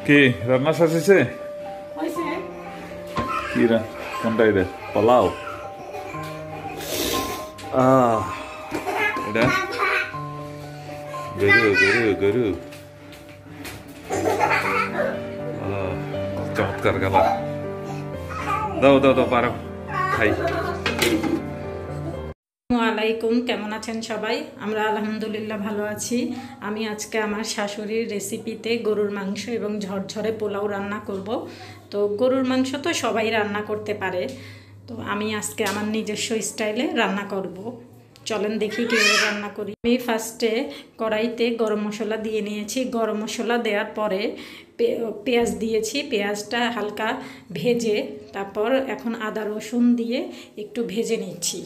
কি রান্না শেষ হয়েছে? কি কোনটা এটা? পোলাও। এটা গরু গরু গরু। চমৎকার কালার। দাও দাও দাও, পারো খাই। আসসালামাইকুম, কেমন আছেন সবাই? আমরা আলহামদুলিল্লাহ ভালো আছি। আমি আজকে আমার শাশুড়ির রেসিপিতে গরুর মাংস এবং ঝরঝরে পোলাও রান্না করব। তো গরুর মাংস তো সবাই রান্না করতে পারে, তো আমি আজকে আমার নিজস্ব স্টাইলে রান্না করব। চলেন দেখি কীভাবে রান্না করি। আমি ফার্স্টে কড়াইতে গরম মশলা দিয়ে নিয়েছি। গরম মশলা দেওয়ার পরে পেঁয়াজ দিয়েছি। পেঁয়াজটা হালকা ভেজে তারপর এখন আদা রসুন দিয়ে একটু ভেজে নিচ্ছি।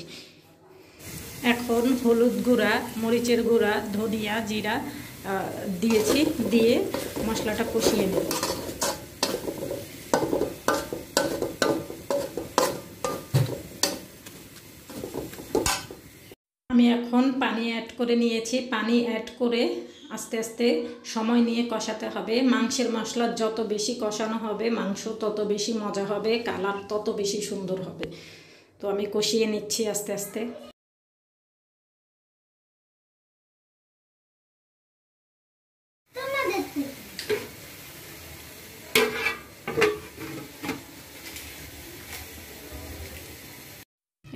এখন হলুদ গুঁড়া, মরিচের গুঁড়া, ধনিয়া, জিরা দিয়েছি, দিয়ে মশলাটা কষিয়ে নেব। আমি এখন পানি অ্যাড করে নিয়েছি। পানি অ্যাড করে আস্তে আস্তে সময় নিয়ে কষাতে হবে। মাংসের মশলা যত বেশি কষানো হবে মাংস তত বেশি মজা হবে, কালার তত বেশি সুন্দর হবে। তো আমি কষিয়ে নিচ্ছি আস্তে আস্তে।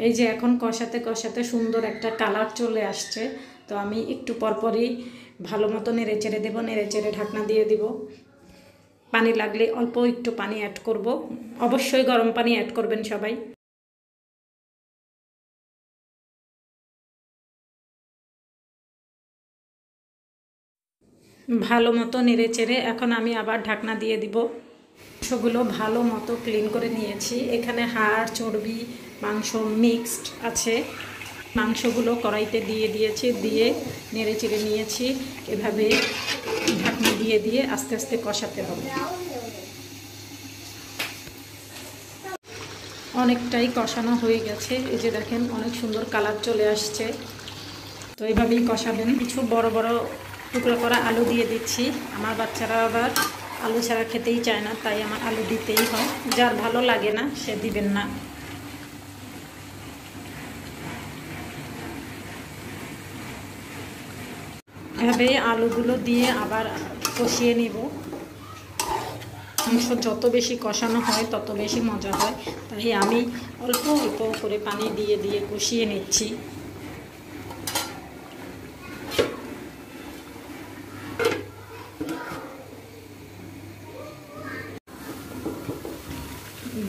এই যে এখন কষাতে কষাতে সুন্দর একটা কালার চলে আসছে। তো আমি একটু পরপরই ভালো মতো নেড়ে চেড়ে দেবো, নেড়ে চেড়ে ঢাকনা দিয়ে দিব। পানি লাগলে অল্প একটু পানি অ্যাড করব। অবশ্যই গরম পানি অ্যাড করবেন সবাই। ভালো মতো নেড়ে চেড়ে এখন আমি আবার ঢাকনা দিয়ে দিব। মাংসগুলো ভালো মতো ক্লিন করে নিয়েছি। এখানে হাড়, চর্বি, মাংস মিক্সড আছে। মাংসগুলো কড়াইতে দিয়ে দিয়েছি, দিয়ে নেড়ে চেড়ে নিয়েছি। এভাবে ঢাকনা দিয়ে দিয়ে আস্তে আস্তে কষাতে হবে। অনেকটাই কষানো হয়ে গেছে। এই যে দেখেন অনেক সুন্দর কালার চলে আসছে। তো এইভাবেই কষাবেন। কিছু বড় বড় টুকরো করা আলু দিয়ে দিচ্ছি। আমার বাচ্চারা আবার আলু ছাড়া খেতেই চায় না, তাই আমার আলু দিতেই হয়। যার ভালো লাগে না সে দিবেন না। এভাবে আলুগুলো দিয়ে আবার কষিয়ে নিব। মাংস যত বেশি কষানো হয় তত বেশি মজা হয়, তাই আমি অল্প অল্প করে পানি দিয়ে দিয়ে কষিয়ে নিচ্ছি।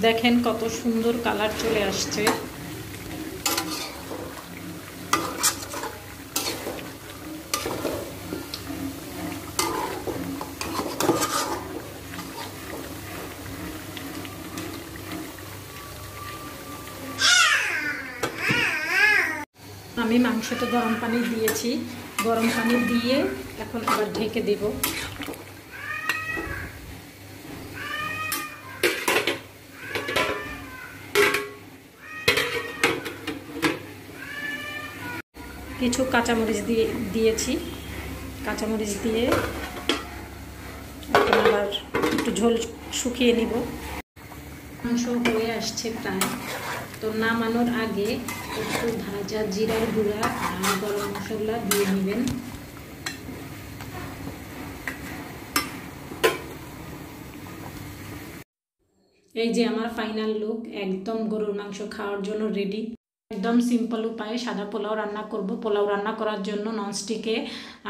দেখেন কত সুন্দর কালার চলে আসছে। আমি মাংসতে গরম পানি দিয়েছি। গরম পানি দিয়ে এখন আবার ঢেকে দেব। কিছু কাঁচামরিচ দিয়েছি। কাঁচামরিচ দিয়ে এখন আবার একটু ঝোল শুকিয়ে নিব। মাংস হয়ে আসছে প্রায়। তো নামানোর আগে একটু ভাজা জিরার গুঁড়া আর গরম মশলা দিয়ে নেবেন। এই যে আমার ফাইনাল লুক, একদম গরুর মাংস খাওয়ার জন্য রেডি। একদম সিম্পল উপায়ে সাদা পোলাও রান্না করব। পোলাও রান্না করার জন্য ননস্টিকে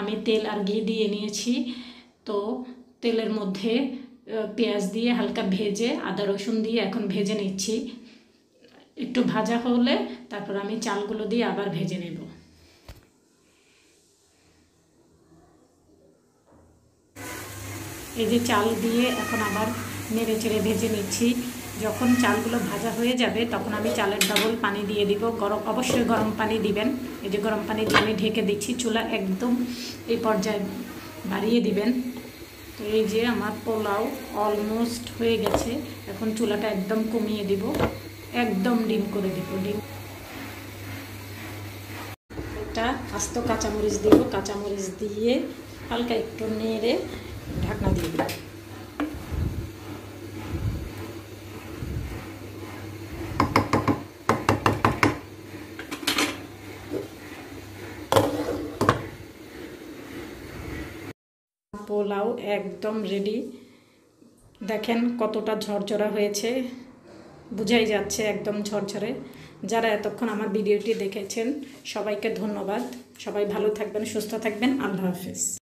আমি তেল আর ঘি দিয়ে নিয়েছি। তো তেলের মধ্যে পেঁয়াজ দিয়ে হালকা ভেজে আদা রসুন দিয়ে এখন ভেজে নিচ্ছি। একটু ভাজা হলে তারপর আমি চালগুলো দিয়ে আবার ভেজে নেব। এই যে চাল দিয়ে এখন আবার নেড়ে চেড়ে ভেজে নিচ্ছি। যখন চালগুলো ভাজা হয়ে যাবে তখন আমি চালের ডাবল পানি দিয়ে দিব। অবশ্যই গরম পানি দিবেন। এই যে গরম পানি দিয়ে আমি ঢেকে দিচ্ছি। চুলা একদম এই পর্যায়ে বাড়িয়ে দিবেন। তো এই যে আমার পোলাও অলমোস্ট হয়ে গেছে। এখন চুলাটা একদম কমিয়ে দিব, একদম ডিম করে দিব। ডিম একটা আস্ত কাঁচামরিচ দিব। কাঁচামরিচ দিয়ে হালকা একটু নেড়ে ঢাকনা দিয়ে দিব। পোলাও একদম রেডি। দেখেন কতটা ঝরঝরা হয়েছে, বোঝাই যাচ্ছে একদম ঝরঝরে। যারা এতক্ষণ আমার ভিডিওটি দেখেছেন সবাইকে ধন্যবাদ। সবাই ভালো থাকবেন, সুস্থ থাকবেন। আল্লাহ হাফেজ।